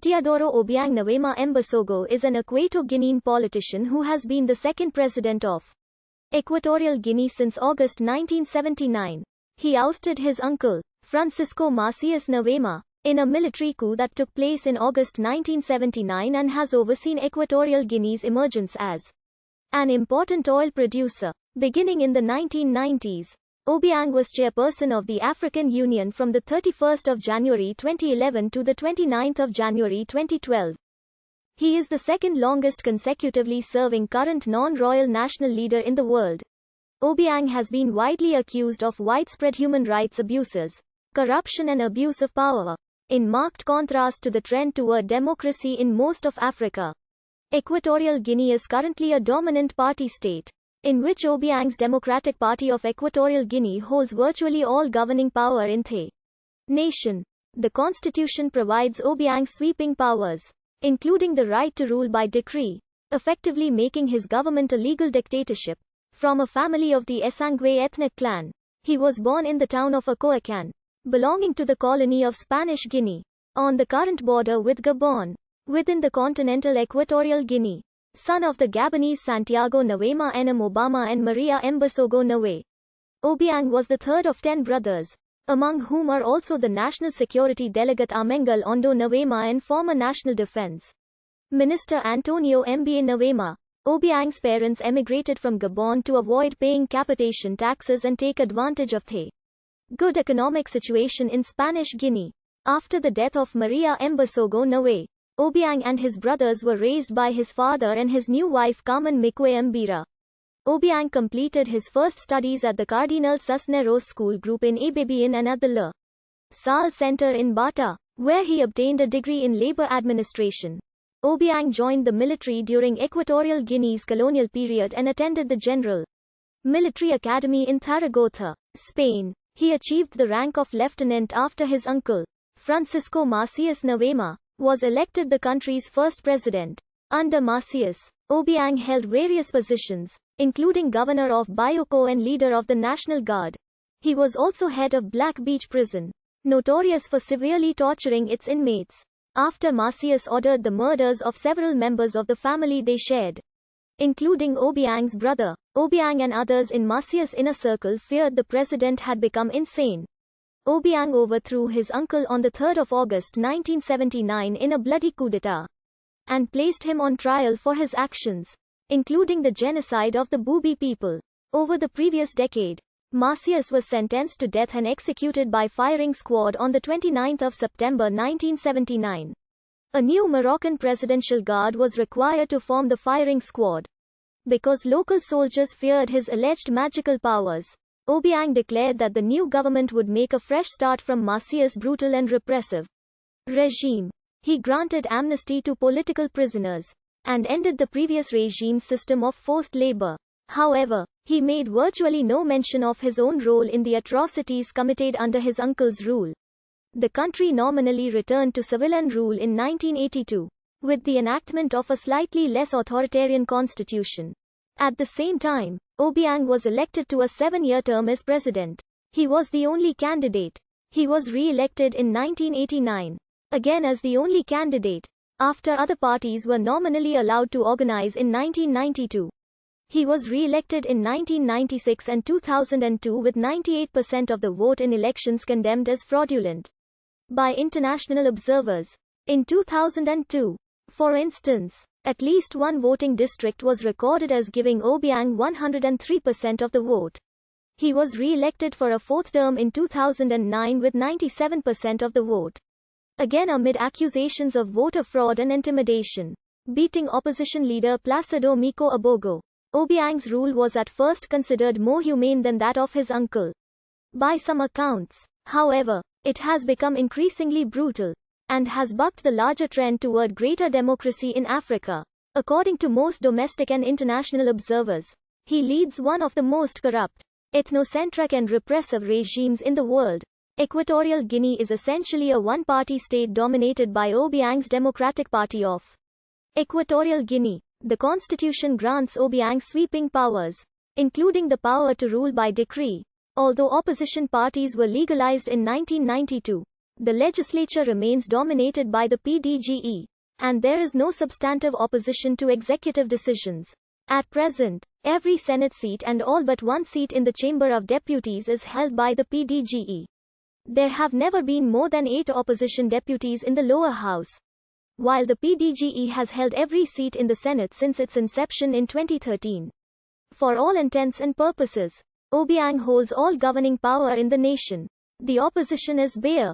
Teodoro Obiang Nguema Mbasogo is an Equato-Guinean politician who has been the second president of Equatorial Guinea since August 1979. He ousted his uncle, Francisco Macias Nguema, in a military coup that took place in August 1979 and has overseen Equatorial Guinea's emergence as an important oil producer. Beginning in the 1990s, Obiang was chairperson of the African Union from the 31st of January 2011 to the 29th of January 2012. He is the second longest consecutively serving current non-royal national leader in the world. Obiang has been widely accused of widespread human rights abuses, corruption and abuse of power, in marked contrast to the trend toward democracy in most of Africa. Equatorial Guinea is currently a dominant party state, in which Obiang's Democratic Party of Equatorial Guinea holds virtually all governing power in the nation. The constitution provides Obiang sweeping powers, including the right to rule by decree, effectively making his government a legal dictatorship. From a family of the Esangwe ethnic clan, he was born in the town of Acoacan, belonging to the colony of Spanish Guinea, on the current border with Gabon, within the continental Equatorial Guinea. Son of the Gabonese Santiago Nguema Nm Obama and Maria Mbasogo Nwe. Obiang was the third of 10 brothers, among whom are also the National Security Delegate Amengal Ondo Nguema and former National Defense Minister Antonio Mba Nguema. Obiang's parents emigrated from Gabon to avoid paying capitation taxes and take advantage of the good economic situation in Spanish Guinea. After the death of Maria Mbasogo Nwe, Obiang and his brothers were raised by his father and his new wife Carmen Mikwe Mbira. Obiang completed his first studies at the Cardinal Cisneros School Group in Ababien and at the La Salle Center in Bata, where he obtained a degree in labor administration. Obiang joined the military during Equatorial Guinea's colonial period and attended the General Military Academy in Zaragoza, Spain. He achieved the rank of lieutenant after his uncle, Francisco Macias Nguema, was elected the country's first president. Under Macias, Obiang held various positions, including governor of Bioko and leader of the National Guard. He was also head of Black Beach Prison, notorious for severely torturing its inmates. After Macias ordered the murders of several members of the family they shared, including Obiang's brother, Obiang and others in Macias' inner circle feared the president had become insane. Obiang overthrew his uncle on 3 August 1979 in a bloody coup d'etat, and placed him on trial for his actions, including the genocide of the Bubi people. Over the previous decade, Macias was sentenced to death and executed by firing squad on 29 September 1979. A new Moroccan presidential guard was required to form the firing squad, because local soldiers feared his alleged magical powers. Obiang declared that the new government would make a fresh start from Macias' brutal and repressive regime. He granted amnesty to political prisoners, and ended the previous regime's system of forced labor. However, he made virtually no mention of his own role in the atrocities committed under his uncle's rule. The country nominally returned to civilian rule in 1982, with the enactment of a slightly less authoritarian constitution. At the same time, Obiang was elected to a 7-year term as president. He was the only candidate. He was re-elected in 1989, again as the only candidate, after other parties were nominally allowed to organize in 1992. He was re-elected in 1996 and 2002 with 98% of the vote in elections condemned as fraudulent by international observers. In 2002, for instance, at least one voting district was recorded as giving Obiang 103% of the vote. He was re-elected for a 4th term in 2009 with 97% of the vote, again amid accusations of voter fraud and intimidation. Beating opposition leader Placido Miko Abogo, Obiang's rule was at first considered more humane than that of his uncle. By some accounts, however, it has become increasingly brutal, and has bucked the larger trend toward greater democracy in Africa. According to most domestic and international observers, he leads one of the most corrupt, ethnocentric and repressive regimes in the world. Equatorial Guinea is essentially a one-party state dominated by Obiang's Democratic Party of Equatorial Guinea. The constitution grants Obiang sweeping powers, including the power to rule by decree. Although opposition parties were legalized in 1992, The legislature remains dominated by the PDGE, and there is no substantive opposition to executive decisions. At present, every Senate seat and all but one seat in the Chamber of Deputies is held by the PDGE. There have never been more than 8 opposition deputies in the lower house, while the PDGE has held every seat in the Senate since its inception in 2013. For all intents and purposes, Obiang holds all governing power in the nation. The opposition is bare.